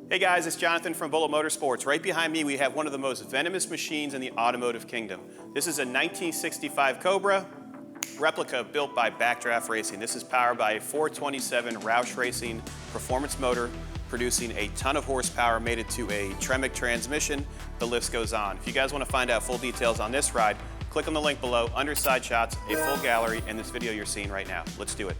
Hey guys, it's Jonathan from Motorsports. Right behind me we have one of the most venomous machines in the automotive kingdom. This is a 1965 Cobra replica built by Backdraft Racing. This is powered by a 427 ROUSH Racing performance motor, producing a ton of horsepower, made it to a Tremec transmission. The list goes on. If you guys want to find out full details on this ride, click on the link below, underside shots, a full gallery, and this video you're seeing right now. Let's do it.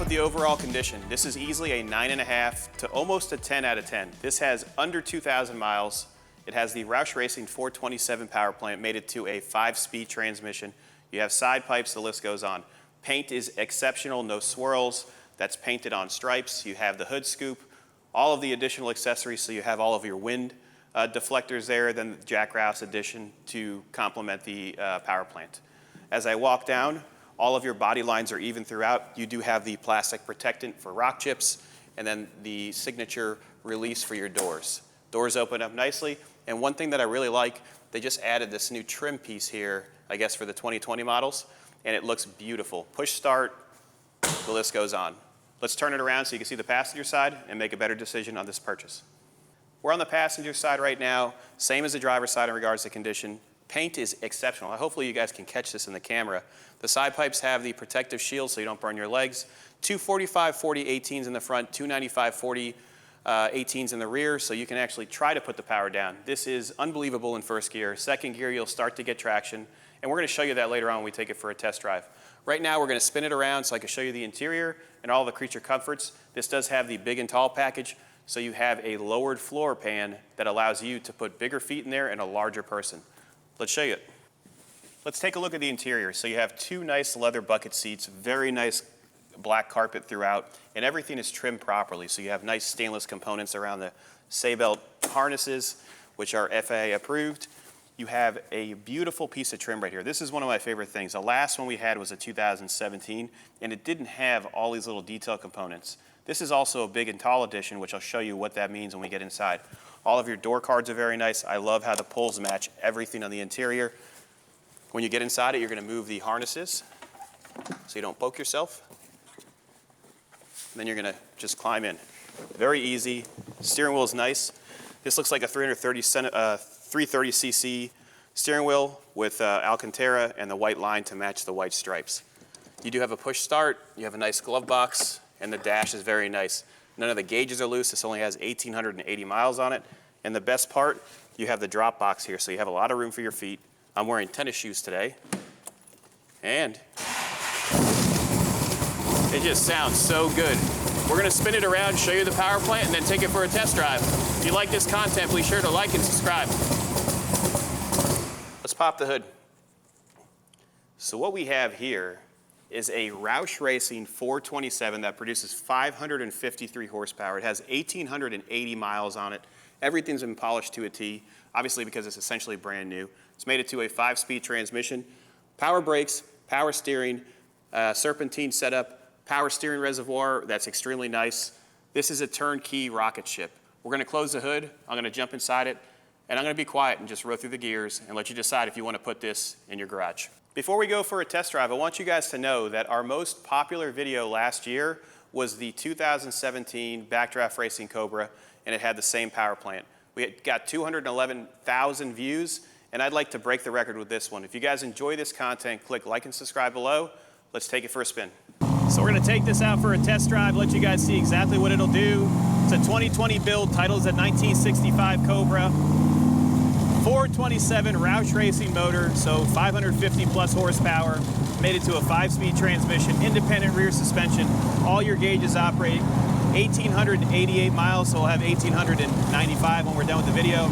The overall condition. This is easily a 9.5 to almost a 10 out of 10. This has under 2,000 miles. It has the ROUSH Racing 427 power plant, made it to a 5-speed transmission. You have side pipes, the list goes on. Paint is exceptional, no swirls. That's painted on stripes. You have the hood scoop, all of the additional accessories, so you have all of your wind deflectors there, then the Jack Rouse addition to complement the power plant. As I walk down, all of your body lines are even throughout. You do have the plastic protectant for rock chips, and then the signature release for your doors. Doors open up nicely, and one thing that I really like, they just added this new trim piece here, I guess for the 2020 models, and it looks beautiful. Push start, the list goes on. Let's turn it around so you can see the passenger side and make a better decision on this purchase. We're on the passenger side right now, same as the driver's side in regards to condition. Paint is exceptional. Hopefully you guys can catch this in the camera. The side pipes have the protective shield so you don't burn your legs. Two 45/40 18s in the front, two 95/40 18s in the rear, so you can actually try to put the power down. This is unbelievable in first gear. Second gear, you'll start to get traction, and we're gonna show you that later on when we take it for a test drive. Right now, we're gonna spin it around so I can show you the interior and all the creature comforts. This does have the big and tall package, so you have a lowered floor pan that allows you to put bigger feet in there and a larger person. Let's show you it. Let's take a look at the interior. So you have two nice leather bucket seats, very nice black carpet throughout, and everything is trimmed properly. So you have nice stainless components around the Seatbelt harnesses, which are FAA approved. You have a beautiful piece of trim right here. This is one of my favorite things. The last one we had was a 2017, and it didn't have all these little detail components. This is also a big and tall edition, which I'll show you what that means when we get inside. All of your door cards are very nice. I love how the pulls match everything on the interior. When you get inside it, you're gonna move the harnesses so you don't poke yourself. And then you're gonna just climb in. Very easy. Steering wheel is nice. This looks like a 330cc steering wheel with Alcantara and the white line to match the white stripes. You do have a push start. You have a nice glove box, and the dash is very nice. None of the gauges are loose. This only has 1,880 miles on it. And the best part, you have the drop box here, so you have a lot of room for your feet. I'm wearing tennis shoes today. And it just sounds so good. We're gonna spin it around, show you the power plant, and then take it for a test drive. If you like this content, please sure to like and subscribe. Let's pop the hood. So what we have here is a ROUSH Racing 427 that produces 553 horsepower. It has 1,880 miles on it. Everything's been polished to a T, obviously because it's essentially brand new. It's made it to a 5-speed transmission. Power brakes, power steering, serpentine setup, power steering reservoir, that's extremely nice. This is a turnkey rocket ship. We're gonna close the hood, I'm gonna jump inside it, and I'm gonna be quiet and just roll through the gears and let you decide if you wanna put this in your garage. Before we go for a test drive, I want you guys to know that our most popular video last year was the 2017 Backdraft Racing Cobra, and it had the same power plant. We got 211,000 views, and I'd like to break the record with this one. If you guys enjoy this content, click like and subscribe below. Let's take it for a spin. So we're gonna take this out for a test drive, let you guys see exactly what it'll do. It's a 2020 build, titles a 1965 Cobra. 427 ROUSH Racing motor, so 550 plus horsepower. Made it to a 5-speed transmission, independent rear suspension. All your gauges operate. 1,888 miles, so we'll have 1,895 when we're done with the video.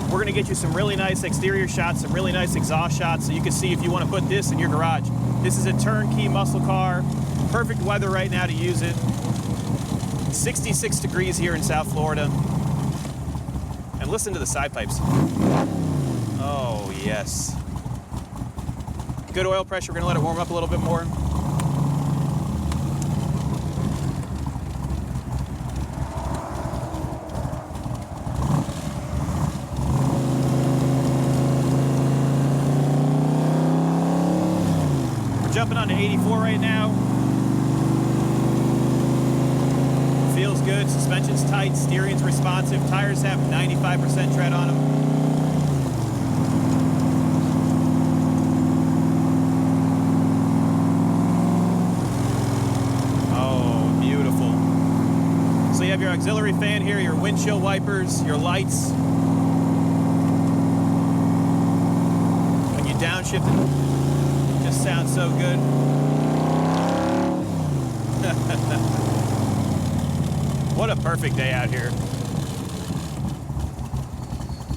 We're gonna get you some really nice exterior shots, some really nice exhaust shots, so you can see if you wanna put this in your garage. This is a turnkey muscle car. Perfect weather right now to use it. 66 degrees here in South Florida. And listen to the side pipes. Oh, yes. good oil pressure. We're gonna let it warm up a little bit more. We're jumping on to 84 right now. Feels good, suspension's tight, steering's responsive, tires have 95% tread on them. Oh, beautiful. So you have your auxiliary fan here, your windshield wipers, your lights. When you downshift it just sounds so good. What a perfect day out here.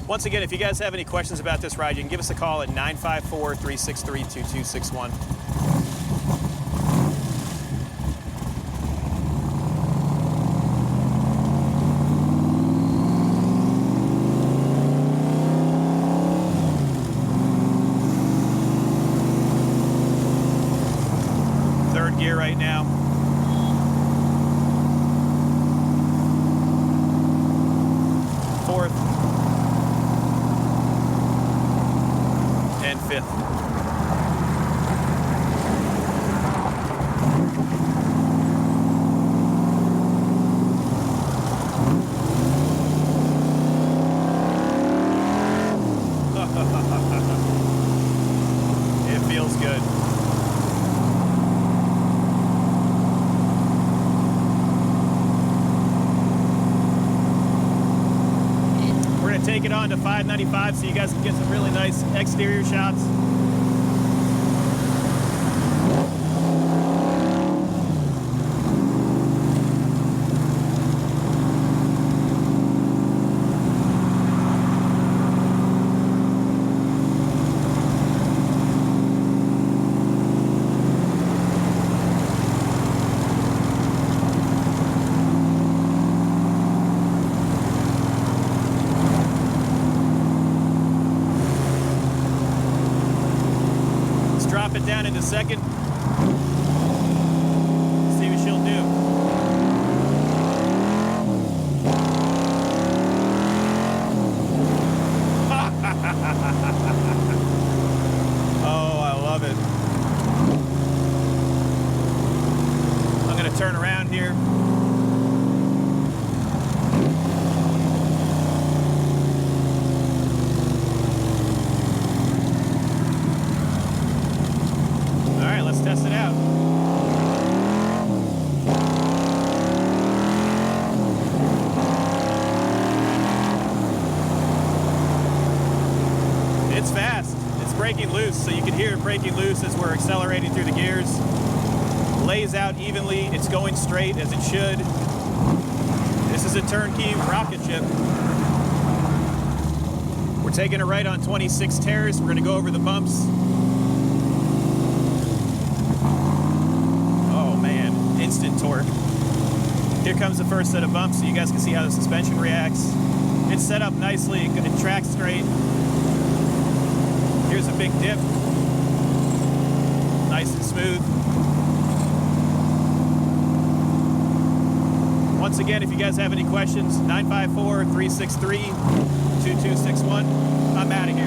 Once again, if you guys have any questions about this ride, you can give us a call at 954-363-2261. Third gear right now. Fourth, and fifth. It feels good. Take it on to 595 so you guys can get some really nice exterior shots. Drop it down into second. See what she'll do. Oh, I love it. I'm gonna turn around here. Let's test it out. It's fast. It's braking loose, so you can hear it braking loose as we're accelerating through the gears. Lays out evenly. It's going straight as it should. This is a turnkey rocket ship. We're taking a right on 26 Terrace. We're going to go over the bumps. Instant torque. Here comes the first set of bumps so you guys can see how the suspension reacts. It's set up nicely, it tracks straight. Here's a big dip. Nice and smooth. Once again, if you guys have any questions, 954-363-2261. I'm out again.